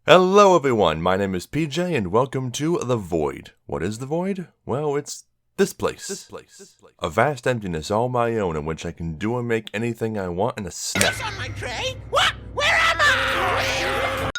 Hello everyone, my name is PJ and welcome to The Void. What is The Void? Well, it's this place. A vast emptiness all my own in which I can do and make anything I want in a snap. On my tray? What? Where am I?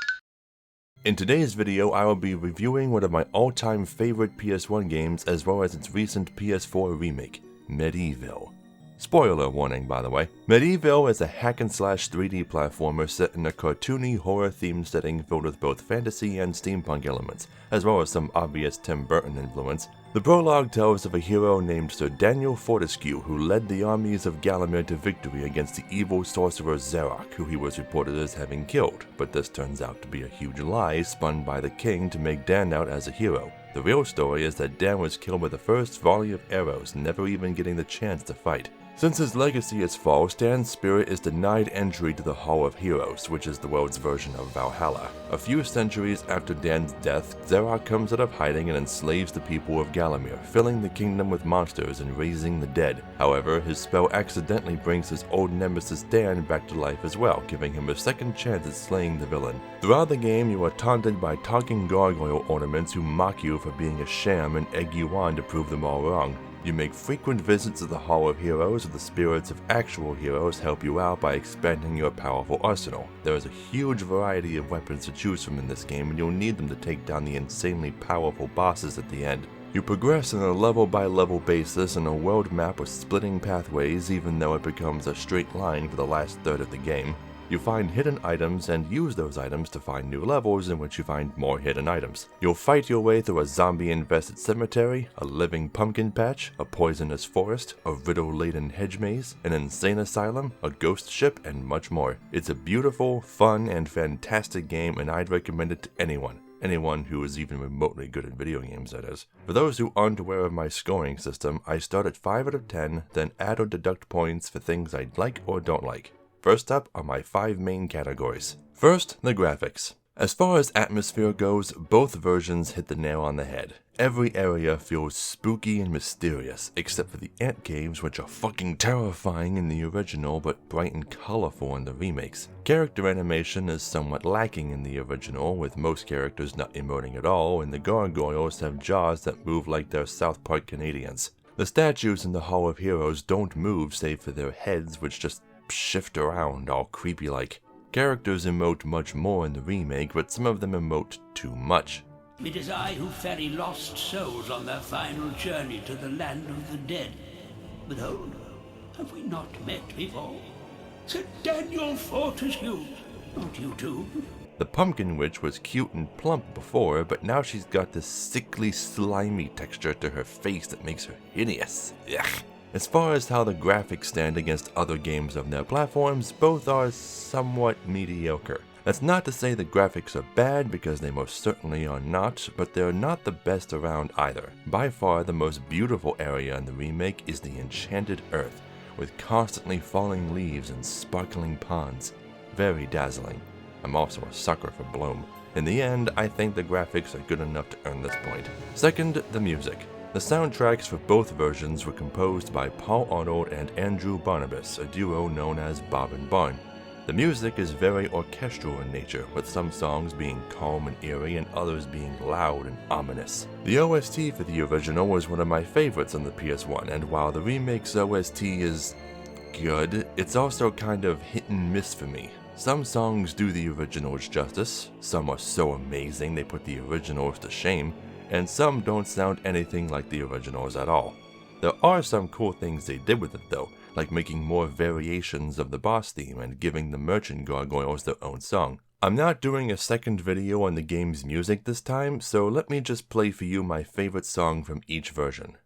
In today's video, I will be reviewing one of my all-time favorite PS1 games as well as its recent PS4 remake, MediEvil. Spoiler warning, by the way. MediEvil is a hack-and-slash 3D platformer set in a cartoony horror-themed setting filled with both fantasy and steampunk elements, as well as some obvious Tim Burton influence. The prologue tells of a hero named Sir Daniel Fortescue who led the armies of Gallowmere to victory against the evil sorcerer Zarok, who he was reported as having killed, but this turns out to be a huge lie spun by the king to make Dan out as a hero. The real story is that Dan was killed by the first volley of arrows, never even getting the chance to fight. Since his legacy is false, Dan's spirit is denied entry to the Hall of Heroes, which is the world's version of Valhalla. A few centuries after Dan's death, Zarok comes out of hiding and enslaves the people of Gallowmere, filling the kingdom with monsters and raising the dead. However, his spell accidentally brings his old nemesis Dan back to life as well, giving him a second chance at slaying the villain. Throughout the game, you are taunted by talking gargoyle ornaments who mock you for being a sham and egg you on to prove them all wrong. You make frequent visits to the Hall of Heroes, where the spirits of actual heroes help you out by expanding your powerful arsenal. There is a huge variety of weapons to choose from in this game, and you'll need them to take down the insanely powerful bosses at the end. You progress on a level-by-level basis in a world map with splitting pathways, even though it becomes a straight line for the last third of the game. You find hidden items and use those items to find new levels in which you find more hidden items. You'll fight your way through a zombie-infested cemetery, a living pumpkin patch, a poisonous forest, a riddle-laden hedge maze, an insane asylum, a ghost ship, and much more. It's a beautiful, fun, and fantastic game, and I'd recommend it to anyone. Anyone who is even remotely good at video games, that is. For those who aren't aware of my scoring system, I start at 5 out of 10, then add or deduct points for things I like or don't like. First up are my 5 main categories. First, the graphics. As far as atmosphere goes, both versions hit the nail on the head. Every area feels spooky and mysterious, except for the ant caves, which are fucking terrifying in the original but bright and colorful in the remakes. Character animation is somewhat lacking in the original, with most characters not emoting at all, and the gargoyles have jaws that move like they're South Park Canadians. The statues in the Hall of Heroes don't move save for their heads, which just shift around all creepy like. Characters emote much more in the remake, but some of them emote too much. It is I who ferry lost souls on their final journey to the land of the dead. But hold, have we not met before? Sir Daniel Fortescue, not you too? The Pumpkin Witch was cute and plump before, but now she's got this sickly, slimy texture to her face that makes her hideous. Ugh. As far as how the graphics stand against other games of their platforms, both are somewhat mediocre. That's not to say the graphics are bad, because they most certainly are not, but they're not the best around either. By far the most beautiful area in the remake is the Enchanted Earth, with constantly falling leaves and sparkling ponds. Very dazzling. I'm also a sucker for Bloom. In the end, I think the graphics are good enough to earn this point. Second, the music. The soundtracks for both versions were composed by Paul Arnold and Andrew Barnabas, a duo known as Bob and Barn. The music is very orchestral in nature, with some songs being calm and eerie and others being loud and ominous. The OST for the original was one of my favorites on the PS1, and while the remake's OST is good, it's also kind of hit and miss for me. Some songs do the originals justice, some are so amazing they put the originals to shame, and some don't sound anything like the originals at all. There are some cool things they did with it though, like making more variations of the boss theme and giving the merchant gargoyles their own song. I'm not doing a second video on the game's music this time, so let me just play for you my favorite song from each version.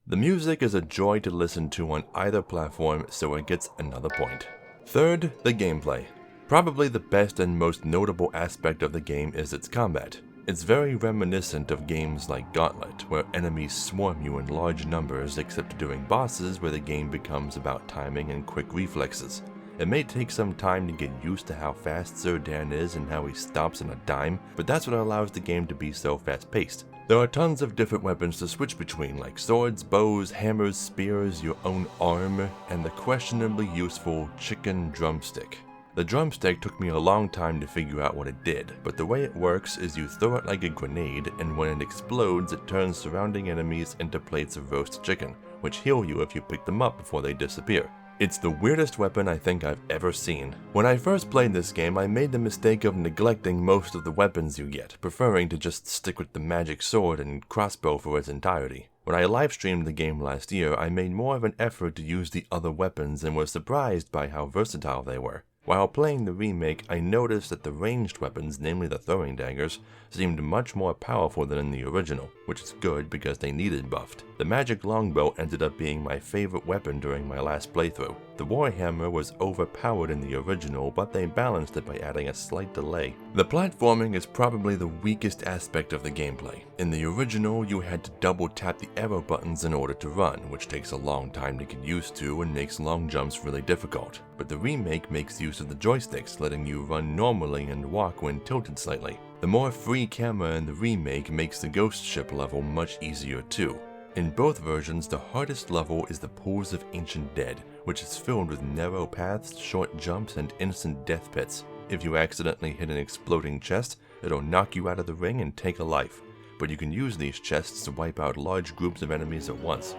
The music is a joy to listen to on either platform, so it gets another point. Third, the gameplay. Probably the best and most notable aspect of the game is its combat. It's very reminiscent of games like Gauntlet, where enemies swarm you in large numbers except during bosses where the game becomes about timing and quick reflexes. It may take some time to get used to how fast Sir Dan is and how he stops on a dime, but that's what allows the game to be so fast-paced. There are tons of different weapons to switch between, like swords, bows, hammers, spears, your own arm, and the questionably useful chicken drumstick. The drumstick took me a long time to figure out what it did, but the way it works is you throw it like a grenade, and when it explodes, it turns surrounding enemies into plates of roast chicken, which heal you if you pick them up before they disappear. It's the weirdest weapon I think I've ever seen. When I first played this game, I made the mistake of neglecting most of the weapons you get, preferring to just stick with the magic sword and crossbow for its entirety. When I livestreamed the game last year, I made more of an effort to use the other weapons and was surprised by how versatile they were. While playing the remake, I noticed that the ranged weapons, namely the throwing daggers, seemed much more powerful than in the original, which is good because they needed buffed. The magic longbow ended up being my favorite weapon during my last playthrough. The warhammer was overpowered in the original, but they balanced it by adding a slight delay. The platforming is probably the weakest aspect of the gameplay. In the original, you had to double tap the arrow buttons in order to run, which takes a long time to get used to and makes long jumps really difficult. But the remake makes use of the joysticks, letting you run normally and walk when tilted slightly. The more free camera in the remake makes the ghost ship level much easier too. In both versions, the hardest level is the Pools of Ancient Dead, which is filled with narrow paths, short jumps, and instant death pits. If you accidentally hit an exploding chest, it'll knock you out of the ring and take a life, but you can use these chests to wipe out large groups of enemies at once.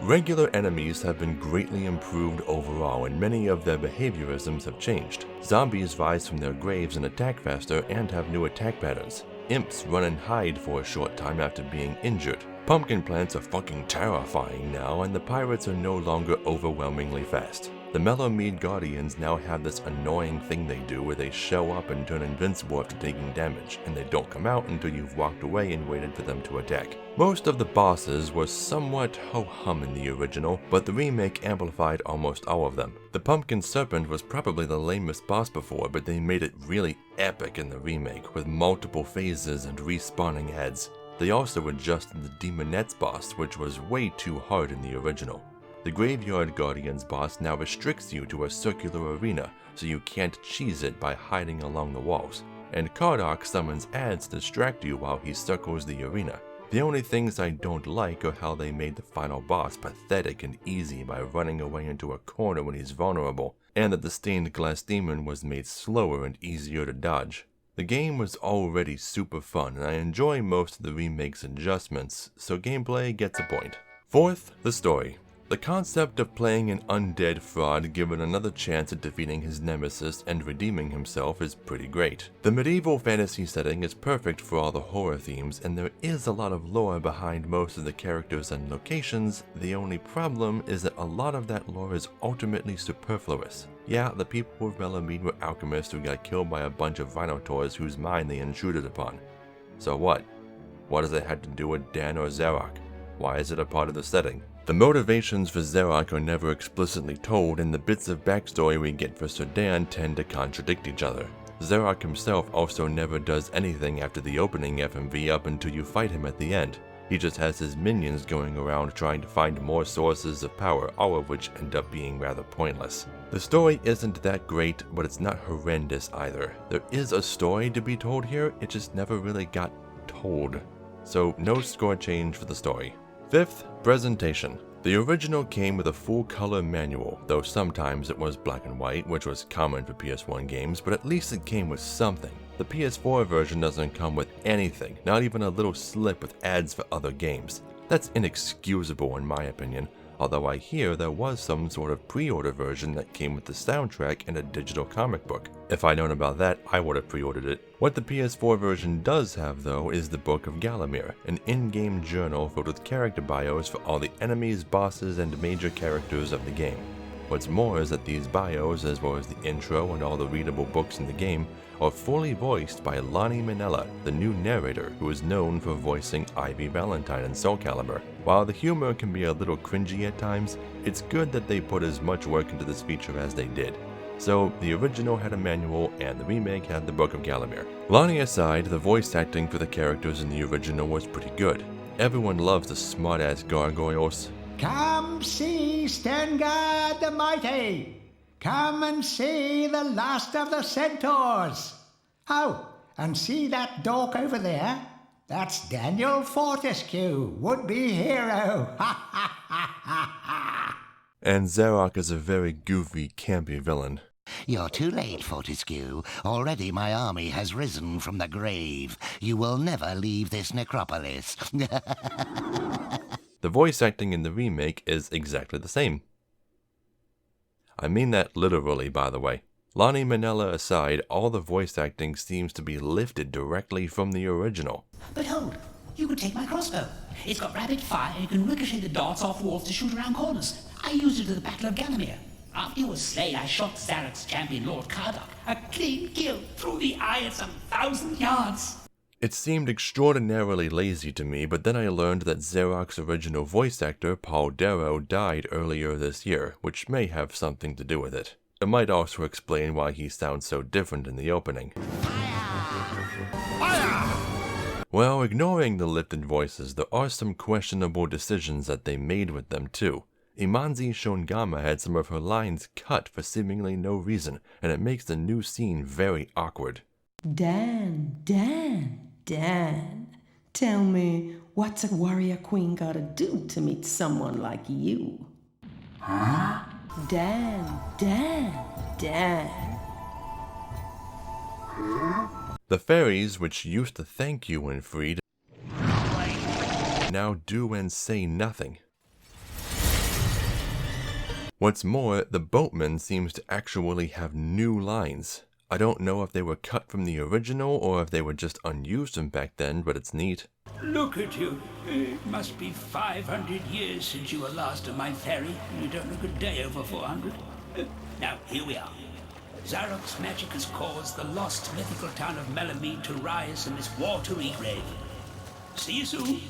Regular enemies have been greatly improved overall, and many of their behaviorisms have changed. Zombies rise from their graves and attack faster and have new attack patterns. Imps run and hide for a short time after being injured. Pumpkin plants are fucking terrifying now, and the pirates are no longer overwhelmingly fast. The Melamede Guardians now have this annoying thing they do where they show up and turn invincible after taking damage, and they don't come out until you've walked away and waited for them to attack. Most of the bosses were somewhat ho-hum in the original, but the remake amplified almost all of them. The Pumpkin Serpent was probably the lamest boss before, but they made it really epic in the remake, with multiple phases and respawning heads. They also adjusted the Demonette's boss, which was way too hard in the original. The Graveyard Guardian's boss now restricts you to a circular arena, so you can't cheese it by hiding along the walls. And Kardak summons ads to distract you while he circles the arena. The only things I don't like are how they made the final boss pathetic and easy by running away into a corner when he's vulnerable, and that the Stained Glass Demon was made slower and easier to dodge. The game was already super fun, and I enjoy most of the remake's adjustments, so gameplay gets a point. Fourth, the story. The concept of playing an undead fraud given another chance at defeating his nemesis and redeeming himself is pretty great. The medieval fantasy setting is perfect for all the horror themes, and there is a lot of lore behind most of the characters and locations. The only problem is that a lot of that lore is ultimately superfluous. Yeah, the people of Melamede were alchemists who got killed by a bunch of Rhinotaurs whose mind they intruded upon. So what? What does it have to do with Dan or Zarok? Why is it a part of the setting? The motivations for Zarok are never explicitly told, and the bits of backstory we get for Sir Dan tend to contradict each other. Zarok himself also never does anything after the opening FMV up until you fight him at the end. He just has his minions going around trying to find more sources of power, all of which end up being rather pointless. The story isn't that great, but it's not horrendous either. There is a story to be told here, it just never really got told. So no score change for the story. Fifth, presentation. The original came with a full-color manual, though sometimes it was black and white, which was common for PS1 games, but at least it came with something. The PS4 version doesn't come with anything, not even a little slip with ads for other games. That's inexcusable in my opinion, although I hear there was some sort of pre-order version that came with the soundtrack and a digital comic book. If I'd known about that, I would have pre-ordered it. What the PS4 version does have though is the Book of Galamir, an in-game journal filled with character bios for all the enemies, bosses, and major characters of the game. What's more is that these bios, as well as the intro and all the readable books in the game, are fully voiced by Lonnie Minella, the new narrator who is known for voicing Ivy Valentine in Soul Calibur. While the humor can be a little cringy at times, it's good that they put as much work into this feature as they did. So, the original had a manual, and the remake had the Book of Galamir. Lonnie aside, the voice acting for the characters in the original was pretty good. Everyone loves the smart-ass gargoyles. Come see Stengard the Mighty! Come and see the last of the centaurs! Oh, and see that dork over there? That's Daniel Fortescue, would-be hero! Ha ha ha ha ha! And Zarok is a very goofy, campy villain. You're too late, Fortescue. Already my army has risen from the grave. You will never leave this necropolis. The voice acting in the remake is exactly the same. I mean that literally, by the way. Lonnie Minella aside, all the voice acting seems to be lifted directly from the original. But hold, you could take my crossbow. It's got rapid fire, you can ricochet the darts off walls to shoot around corners. I used it at the Battle of Galamir. After you were slain, I shot Zarok's champion, Lord Kardak. A clean kill through the eye at some 1,000 yards. It seemed extraordinarily lazy to me, but then I learned that Zarok's original voice actor, Paul Darrow, died earlier this year, which may have something to do with it. It might also explain why he sounds so different in the opening. Well, ignoring the lifted voices, there are some questionable decisions that they made with them too. Imanzi Shongama had some of her lines cut for seemingly no reason, and it makes the new scene very awkward. Dan, tell me, what's a warrior queen gotta do to meet someone like you? Huh? Dan. The fairies, which used to thank you when freed, now do and say nothing. What's more, the boatman seems to actually have new lines. I don't know if they were cut from the original or if they were just unused from back then, but it's neat. Look at you. It must be 500 years since you were last on my ferry. You don't look a day over 400. Now, here we are. Zarok's magic has caused the lost mythical town of Melamine to rise in this watery grave. See you soon.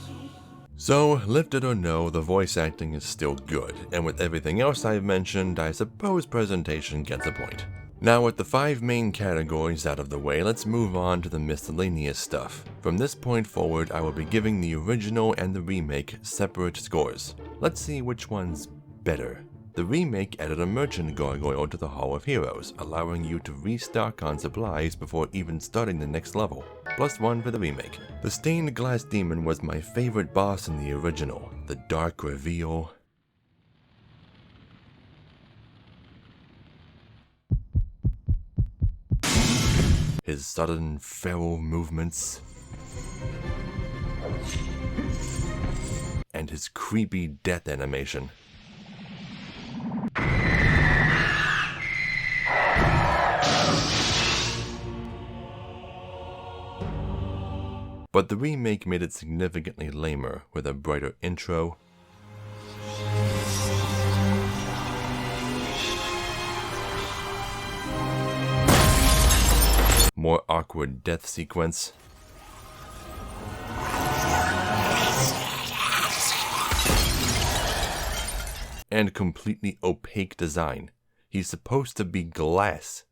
So, lift it or no, the voice acting is still good, and with everything else I've mentioned, I suppose presentation gets a point. Now with the 5 main categories out of the way, let's move on to the miscellaneous stuff. From this point forward, I will be giving the original and the remake separate scores. Let's see which one's better. The remake added a merchant gargoyle to the Hall of Heroes, allowing you to restock on supplies before even starting the next level. +1 for the remake. The stained glass demon was my favorite boss in the original. The dark reveal. His sudden feral movements. And his creepy death animation. But the remake made it significantly lamer, with a brighter intro, more awkward death sequence, and completely opaque design. He's supposed to be glass.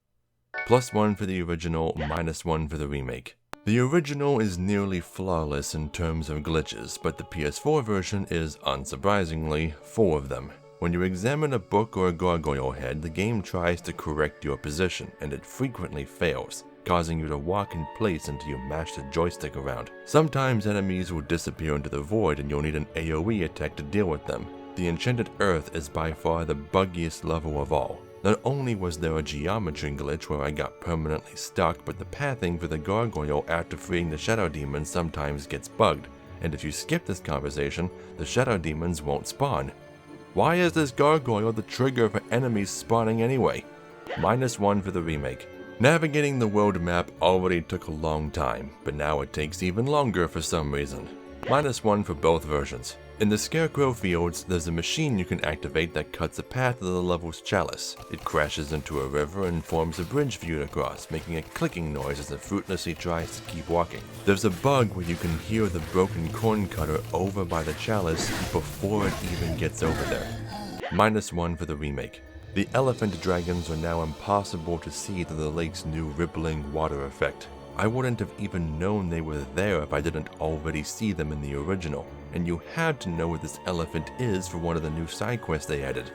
+1 for the original, -1 for the remake. The original is nearly flawless in terms of glitches, but the PS4 version is, unsurprisingly, full of them. When you examine a book or a gargoyle head, the game tries to correct your position, and it frequently fails, causing you to walk in place until you mash the joystick around. Sometimes enemies will disappear into the void and you'll need an AoE attack to deal with them. The Enchanted Earth is by far the buggiest level of all. Not only was there a geometry glitch where I got permanently stuck, but the pathing for the gargoyle after freeing the shadow demons sometimes gets bugged, and if you skip this conversation, the shadow demons won't spawn. Why is this gargoyle the trigger for enemies spawning anyway? -1 for the remake. Navigating the world map already took a long time, but now it takes even longer for some reason. -1 for both versions. In the Scarecrow Fields, there's a machine you can activate that cuts a path to the level's chalice. It crashes into a river and forms a bridge for you to cross, making a clicking noise as it fruitlessly tries to keep walking. There's a bug where you can hear the broken corn cutter over by the chalice before it even gets over there. -1 for the remake. The elephant dragons are now impossible to see through the lake's new rippling water effect. I wouldn't have even known they were there if I didn't already see them in the original, and you had to know what this elephant is for one of the new side quests they added.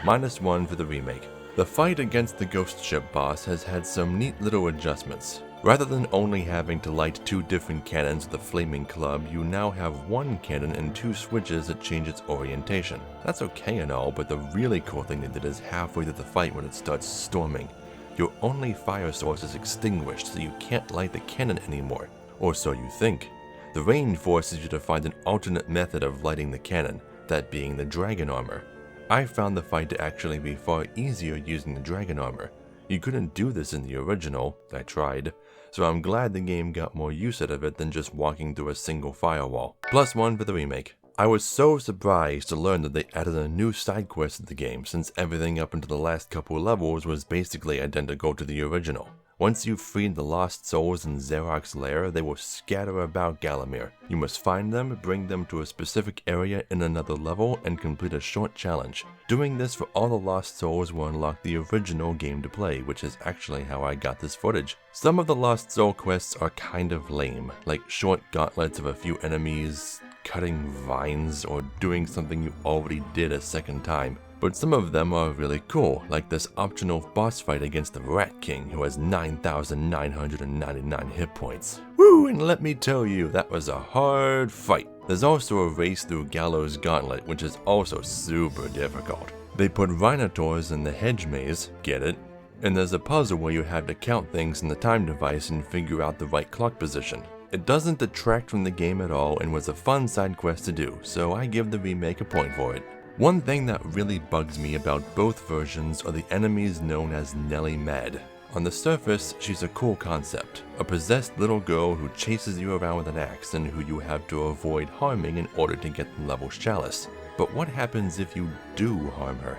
-1 for the remake. The fight against the ghost ship boss has had some neat little adjustments. Rather than only having to light 2 different cannons with a flaming club, you now have 1 cannon and 2 switches that change its orientation. That's okay and all, but the really cool thing they did is halfway through the fight when it starts storming. Your only fire source is extinguished, so you can't light the cannon anymore. Or so you think. The rain forces you to find an alternate method of lighting the cannon, that being the dragon armor. I found the fight to actually be far easier using the dragon armor. You couldn't do this in the original, I tried, so I'm glad the game got more use out of it than just walking through a single firewall. +1 for the remake. I was so surprised to learn that they added a new side quest to the game, since everything up until the last couple levels was basically identical to the original. Once you've freed the lost souls in Zarok's lair, they will scatter about Gallowmere. You must find them, bring them to a specific area in another level, and complete a short challenge. Doing this for all the lost souls will unlock the original game to play, which is actually how I got this footage. Some of the lost soul quests are kind of lame, like short gauntlets of a few enemies, cutting vines, or doing something you already did a second time. But some of them are really cool, like this optional boss fight against the Rat King, who has 9,999 hit points. Woo, and let me tell you, that was a hard fight. There's also a race through Gallows Gauntlet, which is also super difficult. They put Rhinotaurs in the hedge maze, get it? And there's a puzzle where you have to count things in the time device and figure out the right clock position. It doesn't detract from the game at all and was a fun side quest to do, so I give the remake a point for it. One thing that really bugs me about both versions are the enemies known as Nellie Mad. On the surface, she's a cool concept, a possessed little girl who chases you around with an axe and who you have to avoid harming in order to get the level's chalice. But what happens if you do harm her?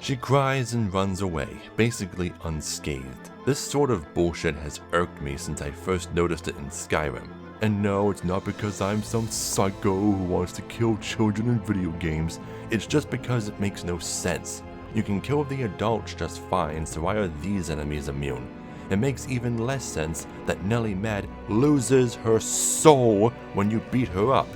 She cries and runs away, basically unscathed. This sort of bullshit has irked me since I first noticed it in Skyrim. And no, it's not because I'm some psycho who wants to kill children in video games, it's just because it makes no sense. You can kill the adults just fine, so why are these enemies immune? It makes even less sense that Nellie Mad loses her soul when you beat her up.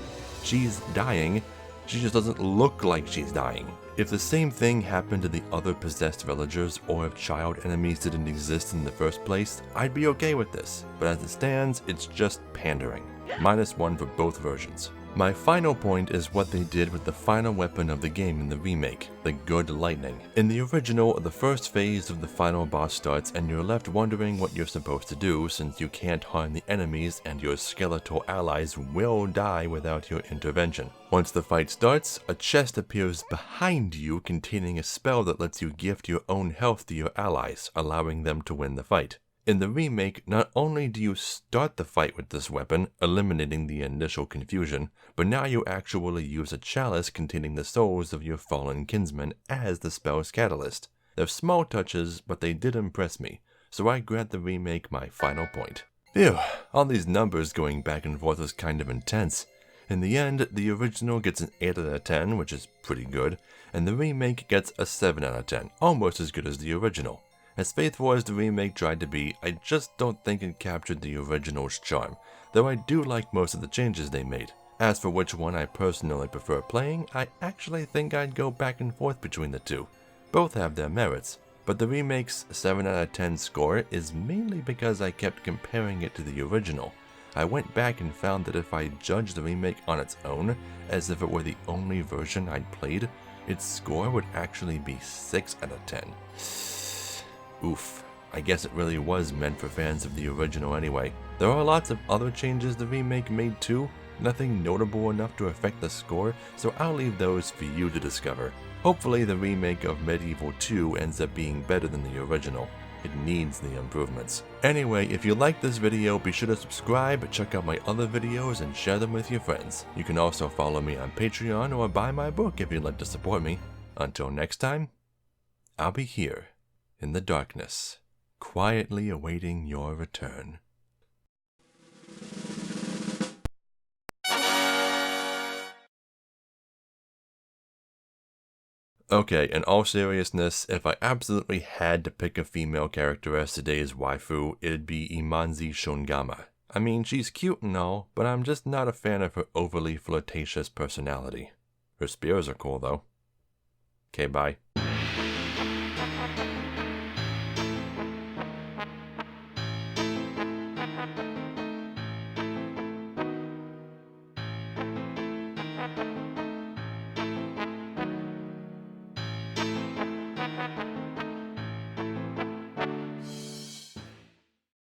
She's dying, she just doesn't look like she's dying. If the same thing happened to the other possessed villagers, or if child enemies didn't exist in the first place, I'd be okay with this, but as it stands, it's just pandering. -1 for both versions. My final point is what they did with the final weapon of the game in the remake, the Good Lightning. In the original, the first phase of the final boss starts and you're left wondering what you're supposed to do since you can't harm the enemies and your skeletal allies will die without your intervention. Once the fight starts, a chest appears behind you containing a spell that lets you gift your own health to your allies, allowing them to win the fight. In the remake, not only do you start the fight with this weapon, eliminating the initial confusion, but now you actually use a chalice containing the souls of your fallen kinsmen as the spell's catalyst. They're small touches, but they did impress me, so I grant the remake my final point. Phew, all these numbers going back and forth was kind of intense. In the end, the original gets an 8 out of 10, which is pretty good, and the remake gets a 7 out of 10, almost as good as the original. As faithful as the remake tried to be, I just don't think it captured the original's charm, though I do like most of the changes they made. As for which one I personally prefer playing, I actually think I'd go back and forth between the two. Both have their merits, but the remake's 7 out of 10 score is mainly because I kept comparing it to the original. I went back and found that if I judged the remake on its own, as if it were the only version I'd played, its score would actually be 6 out of 10. Oof, I guess it really was meant for fans of the original anyway. There are lots of other changes the remake made too, nothing notable enough to affect the score, so I'll leave those for you to discover. Hopefully the remake of MediEvil 2 ends up being better than the original. It needs the improvements. Anyway, if you like this video, be sure to subscribe, check out my other videos, and share them with your friends. You can also follow me on Patreon or buy my book if you'd like to support me. Until next time, I'll be here in the darkness, quietly awaiting your return. Okay, in all seriousness, if I absolutely had to pick a female character as today's waifu, it'd be Imanzi Shungama. I mean, she's cute and all, but I'm just not a fan of her overly flirtatious personality. Her spears are cool though. Okay, bye.